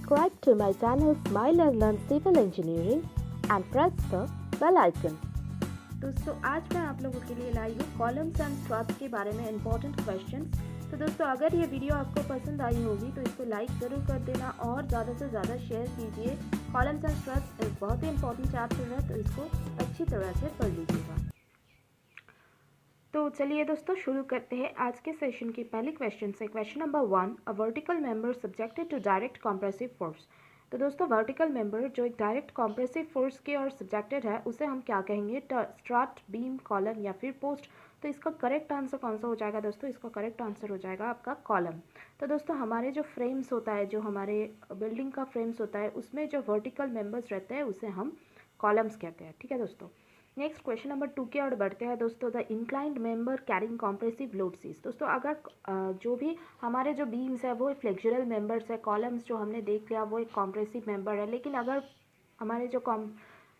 subscribe to my channel Smile and Learn Civil Engineering and press the bell icon. दोस्तों आज मैं आप लोगों के लिए लाई हूँ कॉलम्स एंड स्ट्रट्स के बारे में इंपॉर्टेंट क्वेश्चंस। तो दोस्तों अगर ये वीडियो आपको पसंद आई होगी तो इसको लाइक ज़रूर कर देना और ज़्यादा से ज़्यादा शेयर कीजिए। कॉलम्स एंड स्ट्रट्स एक बहुत ही इंपॉर्टेंट चैप्टर है, तो इसको अच्छी तरह से पढ़ लीजिएगा। तो चलिए दोस्तों शुरू करते हैं आज के सेशन की पहली क्वेश्चन से। Question number 1, a vertical member subjected to direct compressive force. तो दोस्तों वर्टिकल मेंबर जो एक डायरेक्ट कॉम्प्रेसिव फोर्स के और सब्जेक्टेड है उसे हम क्या कहेंगे? स्ट्रट, बीम, कॉलम या फिर पोस्ट। तो इसका करेक्ट आंसर कौन सा हो जाएगा दोस्तों? इसका करेक्ट आंसर हो जाएगा आपका कॉलम। तो दोस्तों हमारे जो फ्रेम्स होता है, जो हमारे बिल्डिंग का फ्रेम्स होता है, उसमें जो वर्टिकल मेंबर्स रहते हैं उसे हम कॉलम्स कहते हैं। ठीक है दोस्तों। नेक्स्ट क्वेश्चन नंबर 2 की ओर बढ़ते हैं दोस्तों। The inclined member carrying compressive load sees. दोस्तों अगर जो भी हमारे जो बीम्स है वो फ्लेक्सुरल मेंबर्स है, कॉलम्स जो हमने देख लिया वो एक कॉम्प्रेसिव मेंबर है, लेकिन अगर हमारे जो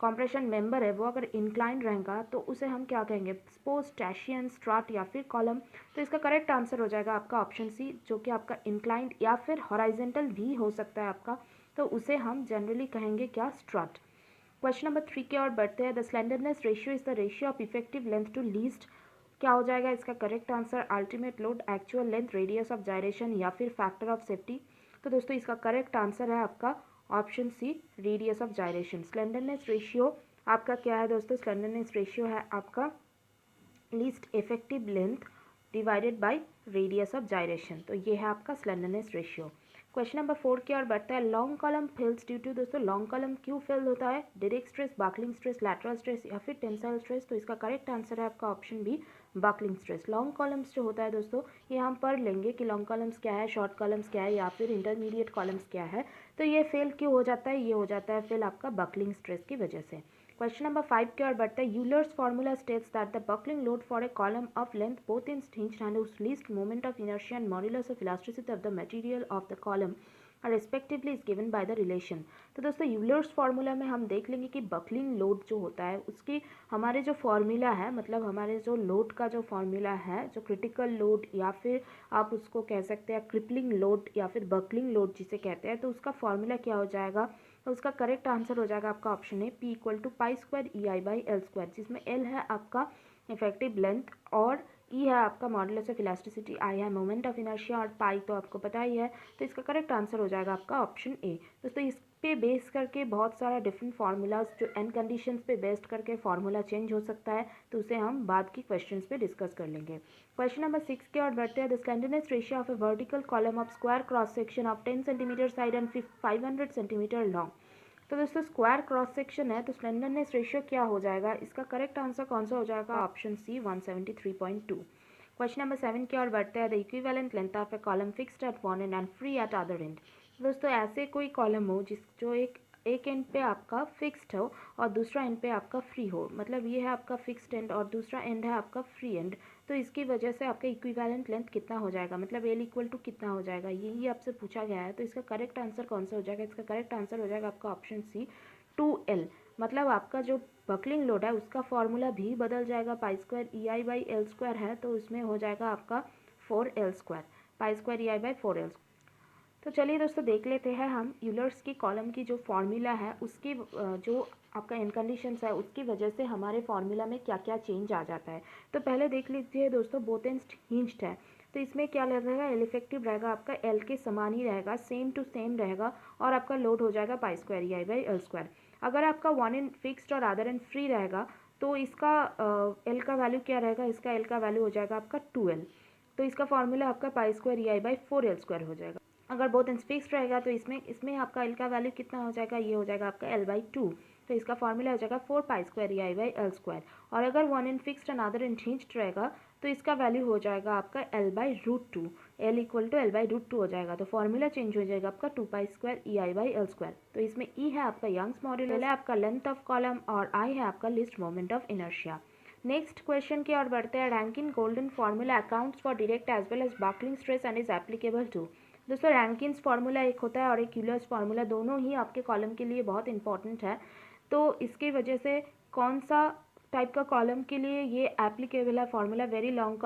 कॉम्प्रेशन मेंबर है वो अगर इंक्लाइंड रहेगा तो उसे हम क्या कहेंगे? पोस्ट, स्टैशियन, स्ट्रट या फिर कॉलम। तो इसका करेक्ट आंसर हो जाएगा आपका ऑप्शन सी, जो कि आपका इंक्लाइंड या फिर हॉराइजेंटल भी हो सकता है आपका, तो उसे हम जनरली कहेंगे क्या? स्ट्रट। क्वेश्चन नंबर 3 की ओर बढ़ते हैं। The slenderness ratio is the ratio of effective length to least. क्या हो जाएगा इसका correct answer? Ultimate load, actual length, radius of gyration या फिर फैक्टर ऑफ सेफ्टी। तो दोस्तों इसका करेक्ट आंसर है आपका option C, radius of gyration. Slenderness ratio आपका क्या है दोस्तों? स्लेंडरनेस रेशियो है आपका least effective length divided by radius of gyration. तो ये है आपका स्लेंडरनेस रेशियो। क्वेश्चन नंबर 4 की ओर बढ़ता है। Long column fails due to. दोस्तों लॉन्ग कॉलम क्यों फेल होता है? Direct stress, buckling stress, lateral stress या फिर टेंसाइल स्ट्रेस। तो इसका करेक्ट आंसर है आपका option B, buckling stress. Long columns जो होता है दोस्तों ये हम पढ़ लेंगे कि लॉन्ग कॉलम्स क्या है, शॉर्ट कॉलम्स क्या है या फिर इंटरमीडिएट कॉलम्स क्या है। तो ये फेल क्यों हो जाता है? ये हो जाता है फेल आपका बकलिंग स्ट्रेस की वजह से। क्वेश्चन नंबर 5 की ओर बढ़ता है। Euler's formula states that the buckling load for a column of length both in hinged and whose least moment of inertia and modulus of elasticity of the material of the column respectively is given by the relation. तो दोस्तों Euler's formula में हम देख लेंगे कि buckling load जो होता है उसकी हमारे जो फार्मूला है, मतलब हमारे जो लोड का जो फार्मूला है, जो क्रिटिकल लोड या फिर आप उसको कह सकते हैं क्रिपलिंग लोड या फिर बकलिंग लोड जिसे कहते हैं, तो उसका फार्मूला क्या हो जाएगा? तो उसका करेक्ट आंसर हो जाएगा आपका ऑप्शन है P equal to pi square EI/L², जिसमें L है आपका इफेक्टिव लेंथ और E है आपका मॉडुलस ऑफ इलास्टिसिटी, I है मोमेंट ऑफ इनर्शिया और पाई तो आपको पता ही है। तो इसका करेक्ट आंसर हो जाएगा आपका ऑप्शन ए। दोस्तों इस पे बेस करके बहुत सारा डिफरेंट फार्मूलाज जो एन कंडीशंस पे बेस्ड करके फार्मूला चेंज हो सकता है, तो उसे हम बाद की क्वेश्चंस पे डिस्कस कर लेंगे। क्वेश्चन नंबर 6 की ओर बढ़ते हैं। The slenderness ratio of A vertical column of square cross section of 10 centimetre side and 500 centimetre long. तो दोस्तों स्क्वायर क्रॉस सेक्शन है तो स्लेंडरनेस रेशियो क्या हो जाएगा? इसका करेक्ट आंसर कौन सा हो जाएगा? Option C, 173.2। क्वेश्चन नंबर 7 की ओर बढ़ते हैं। The equivalent length of a column fixed at one and free at other and. दोस्तों ऐसे कोई कॉलम हो जो एक एंड पे आपका फिक्स्ड हो और दूसरा एंड पे आपका फ्री हो, मतलब ये है आपका फिक्स्ड एंड और दूसरा एंड है आपका फ्री एंड, तो इसकी वजह से आपका इक्विवेलेंट लेंथ कितना हो जाएगा, मतलब एल इक्वल टू कितना हो जाएगा, यही आपसे पूछा गया है। तो इसका करेक्ट आंसर कौन सा हो जाएगा? इसका करेक्ट आंसर हो जाएगा आपका ऑप्शन सी, 2L। मतलब आपका जो बकलिंग लोड है उसका फॉर्मूला भी बदल जाएगा। पाई स्क्वायर EI/L² है तो उसमें हो जाएगा आपका 4L², पाई स्क्वायर EI/4L। तो चलिए दोस्तों देख लेते हैं हम यूलर्स की कॉलम की जो फार्मूला है उसकी जो आपका इन कंडीशंस है उसकी वजह से हमारे फार्मूला में क्या क्या चेंज आ जाता है। तो पहले देख लीजिए दोस्तों, बोथ एंड्स हिंज्ड है तो इसमें क्या रहेगा? एल इफेक्टिव रहेगा आपका एल के समान ही रहेगा, सेम टू सेम रहेगा और आपका लोड हो जाएगा पाई स्क्वायर EI/L²। अगर आपका वन एंड फिक्स्ड और अदर एंड फ्री रहेगा तो इसका एल का वैल्यू क्या रहेगा? इसका एल का वैल्यू हो जाएगा आपका 2L। तो इसका फार्मूला आपका पाई स्क्वायर EI/4L² हो जाएगा। अगर बोथ एंड्स फिक्स्ड रहेगा तो इसमें आपका एल का वैल्यू कितना हो जाएगा? ये हो जाएगा आपका L/2। तो इसका फार्मूला हो जाएगा 4 पाई स्क्वायर EI/L²। और अगर one and fixed and other and hinged रहेगा तो इसका वैल्यू हो जाएगा आपका L/√2, L equal to L/√2 हो जाएगा। तो फार्मूला चेंज हो जाएगा आपका 2 पाई स्क्वायर EI/L²। तो इसमें E है आपका यंग्स मॉड्यूलस, है आपका लेंथ ऑफ कॉलम और I है आपका least moment of inertia. Next question की ओर बढ़ते हैं। Rankine Gordon formula accounts for direct as well as buckling stress and is applicable to. दोस्तों रैंकिन्स फार्मूला एक होता है और एक यूलर्स फार्मूला, दोनों ही आपके कॉलम के लिए बहुत इंपॉर्टेंट है। तो इसकी वजह से कौन सा टाइप का कॉलम के लिए ये एप्लीकेबल है formula, very long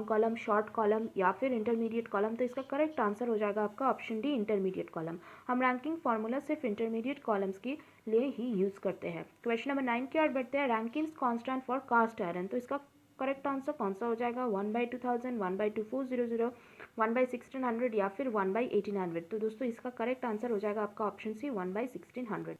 column, short column या फिर इंटरमीडिएट कॉलम। तो इसका करेक्ट आंसर हो जाएगा आपका ऑप्शन डी, इंटरमीडिएट कॉलम। हम रैंकिंग फार्मूला सिर्फ इंटरमीडिएट कॉलम्स के लिए ही यूज़ करते हैं। क्वेश्चन नंबर 9 की ओर बढ़ते हैं। Rankine's constant for cast iron, तो इसका करेक्ट आंसर कौन सा हो जाएगा? 1/2000, 1/2400, 1/1600 या फिर 1/1800। तो दोस्तों इसका करेक्ट आंसर हो जाएगा आपका ऑप्शन सी, 1/1600।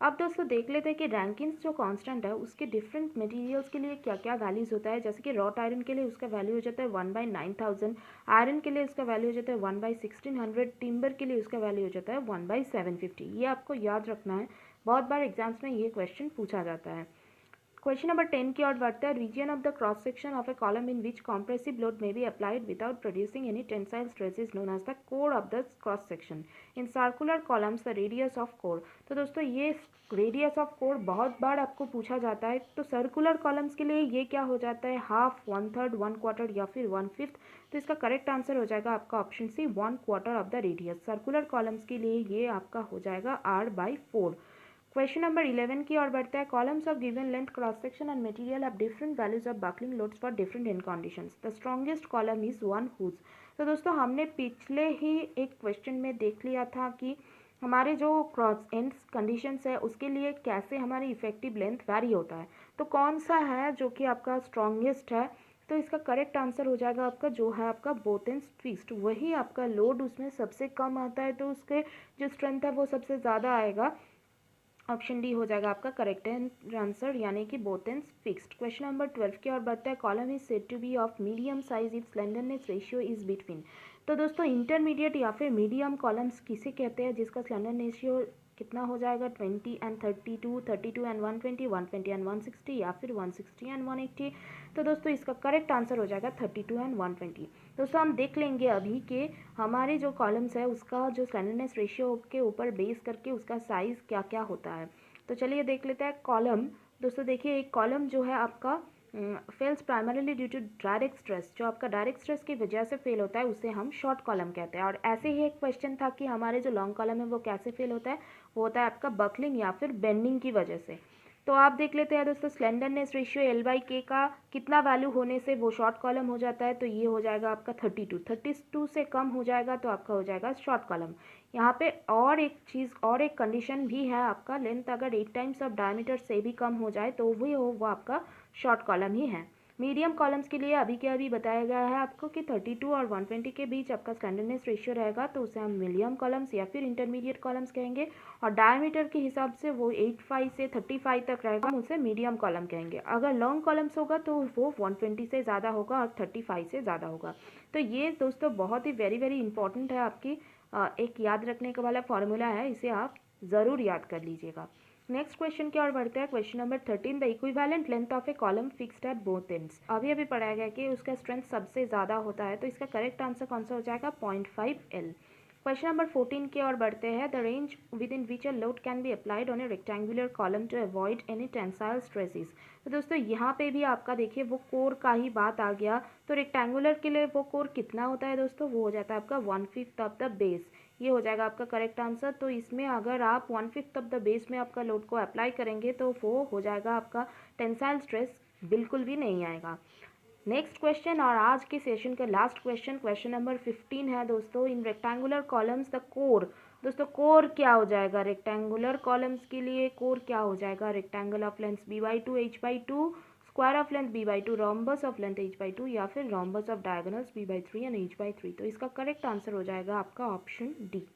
अब दोस्तों देख लेते हैं कि रैंकिंग्स जो कांस्टेंट है उसके डिफरेंट मटेरियल्स के लिए क्या क्या वैल्यूज़ होता है। जैसे कि रॉट आयरन के लिए उसका वैल्यू हो जाता है 1/9000, आयरन के लिए उसका वैल्यू हो जाता है 1/1600, टिम्बर के लिए उसका वैल्यू हो जाता है 1/750। ये आपको याद रखना है, बहुत बार एग्जाम्स में ये क्वेश्चन पूछा जाता है। क्वेश्चन नंबर 10 की ओर बढ़ता है। Region of the cross section of a column in which compressive load may be applied without producing any tensile stress is known as the core of the cross section. In circular columns the radius of core. तो दोस्तों ये radius of core बहुत बार आपको पूछा जाता है। तो circular columns के लिए ये क्या हो जाता है? हाफ, 1/3, 1/4 या फिर 1/5। तो इसका करेक्ट आंसर हो जाएगा आपका option C, 1/4 of the radius. Circular columns के लिए ये आपका हो जाएगा r/4। क्वेश्चन नंबर 11 की ओर बढ़ता है। Columns of given length, cross section and material have different values of buckling loads for different end conditions. The strongest column is one whose. तो दोस्तों हमने पिछले ही एक क्वेश्चन में देख लिया था कि हमारे जो क्रॉस एंड्स कंडीशंस है उसके लिए कैसे हमारी इफेक्टिव लेंथ वैरी होता है। तो कौन सा है जो कि आपका स्ट्रॉन्गेस्ट है? तो इसका करेक्ट आंसर हो जाएगा आपका जो है आपका बोथ एंड्स फिक्स्ड। वही आपका लोड उसमें सबसे कम आता है तो उसके जो स्ट्रेंथ है वो सबसे ज़्यादा आएगा। ऑप्शन डी हो जाएगा आपका करेक्ट आंसर, यानी कि both ends fixed. Question number 12 की ओर बढ़ता है। Column is said to be of medium size if slenderness ratio is between. तो दोस्तों इंटरमीडिएट या फिर मीडियम कॉलम्स किसे कहते हैं जिसका स्लेंडर रेशियो कितना हो जाएगा? 20 एंड 32, 32 एंड 120, 120 एंड 160 या फिर 160 एंड 180। तो दोस्तों इसका करेक्ट आंसर हो जाएगा 32 एंड 120। दोस्तों हम देख लेंगे अभी के हमारे जो कॉलम्स है उसका जो स्लेंडरनेस रेशियो के ऊपर बेस करके उसका साइज़ क्या क्या होता है। तो चलिए देख लेते हैं कॉलम। दोस्तों देखिए एक कॉलम जो है आपका fails primarily due to direct stress, जो आपका डायरेक्ट स्ट्रेस की वजह से फेल होता है उसे हम शॉर्ट कॉलम कहते हैं। और ऐसे ही एक क्वेश्चन था कि हमारे जो लॉन्ग कॉलम है वो कैसे फेल होता है? वो होता है आपका बकलिंग या फिर बेंडिंग की वजह से। तो आप देख लेते हैं दोस्तों स्लेंडरनेस रेशियो L/K का कितना वैल्यू होने से वो शॉर्ट कॉलम हो जाता है? तो ये हो जाएगा आपका 32 से कम हो जाएगा तो आपका हो जाएगा शॉर्ट कॉलम। यहाँ पे और एक चीज़ और एक कंडीशन भी है, आपका लेंथ अगर 8 टाइम्स ऑफ डायमीटर से भी कम हो जाए तो वो आपका शॉर्ट कॉलम ही है। मीडियम कॉलम्स के लिए अभी के अभी बताया गया है आपको कि 32 और 120 के बीच आपका स्लेंडरनेस रेशियो रहेगा तो उसे हम मीडियम कॉलम्स या फिर इंटरमीडिएट कॉलम्स कहेंगे। और डायमीटर के हिसाब से वो 85 से 35 तक रहेगा, हम उसे मीडियम कॉलम कहेंगे। अगर लॉन्ग कॉलम्स होगा तो वो 120 से ज़्यादा होगा और 35 से ज़्यादा होगा। तो ये दोस्तों बहुत ही वेरी वेरी इंपॉर्टेंट है, आपकी एक याद रखने का वाला फॉर्मूला है, इसे आप ज़रूर याद कर लीजिएगा। नेक्स्ट क्वेश्चन की ओर बढ़ते हैं। Question number 13। The equivalent length of a column fixed at both ends. अभी पढ़ाया गया कि उसका स्ट्रेंथ सबसे ज़्यादा होता है तो इसका करेक्ट आंसर कौन सा हो जाएगा? 0.5L। क्वेश्चन नंबर 14 की ओर बढ़ते हैं। The range with in which a load can be applied on A rectangular column to avoid any tensile stresses. तो दोस्तों यहाँ पे भी आपका देखिए वो कोर का ही बात आ गया। तो रेक्टेंगुलर के लिए वो कोर कितना होता है दोस्तों? वो हो जाता है आपका 1/5 ऑफ द बेस। ये हो जाएगा आपका करेक्ट आंसर। तो इसमें अगर आप 1/5 ऑफ द बेस में आपका लोड को अप्लाई करेंगे तो वो हो जाएगा आपका टेंसाइल स्ट्रेस बिल्कुल भी नहीं आएगा। नेक्स्ट क्वेश्चन और आज के सेशन का लास्ट क्वेश्चन, क्वेश्चन नंबर 15 है दोस्तों। इन रेक्टेंगुलर कॉलम्स द कोर। दोस्तों कोर क्या हो जाएगा? रेक्टेंगुलर कॉलम्स के लिए कोर क्या हो जाएगा? Rectangle of length b/2 h/2, square of length b/2, rhombus of length h/2 या फिर rhombus of diagonals b/3 and h/3। तो इसका करेक्ट आंसर हो जाएगा आपका ऑप्शन डी।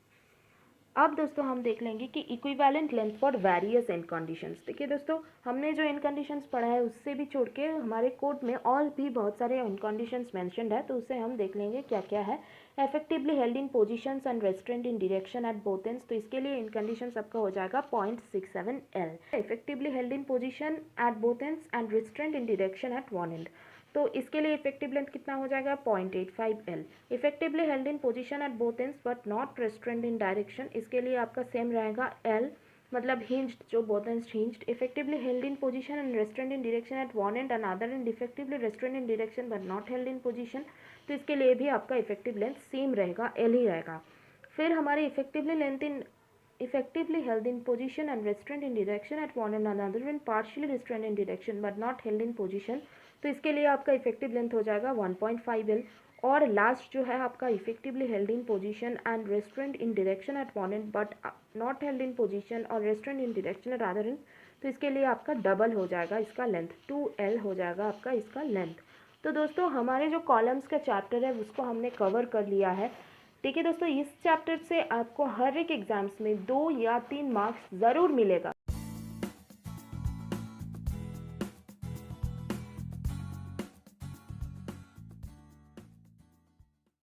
अब दोस्तों हम देख लेंगे कि equivalent length for various and conditions. देखिए दोस्तों हमने जो एंड कंडीशंस पढ़ा है उससे भी छोड़ के हमारे कोड में और भी बहुत सारे एंड कंडीशंस मेंशन्ड है, तो उसे हम देख लेंगे क्या क्या है। Effectively held in positions and restrained in direction at both ends. तो इसके लिए इन कंडीशंस आपका हो जाएगा 0.67L। Effectively held in position at both ends and restrained in direction at one and. तो इसके लिए इफेक्टिव लेंथ कितना हो जाएगा? 0.85L। Effectively held in position at both ends but not restaurant in direction, इसके लिए आपका सेम रहेगा L, मतलब हिंज्ड, जो both ends hinged. Effectively held in position and restrained in direction at one and another and effectively restaurant in direction but not held in position, तो इसके लिए भी आपका इफेक्टिव लेंथ सेम रहेगा, L ही रहेगा। फिर हमारी effectively length in effectively held in position and restrained in direction at one another when partially restrained in direction but not held in position, तो इसके लिए आपका इफेक्टिव लेंथ हो जाएगा 1.5 L। और लास्ट जो है आपका effectively held in position and restrained in direction at one end but not held in position और restrained in direction at other end, तो इसके लिए आपका डबल हो जाएगा इसका लेंथ, 2L हो जाएगा आपका इसका लेंथ। तो दोस्तों हमारे जो कॉलम्स का चैप्टर है उसको हमने कवर कर लिया है। ठीक है दोस्तों, इस चैप्टर से आपको हर एक एग्जाम्स में 2 या 3 मार्क्स ज़रूर मिलेगा।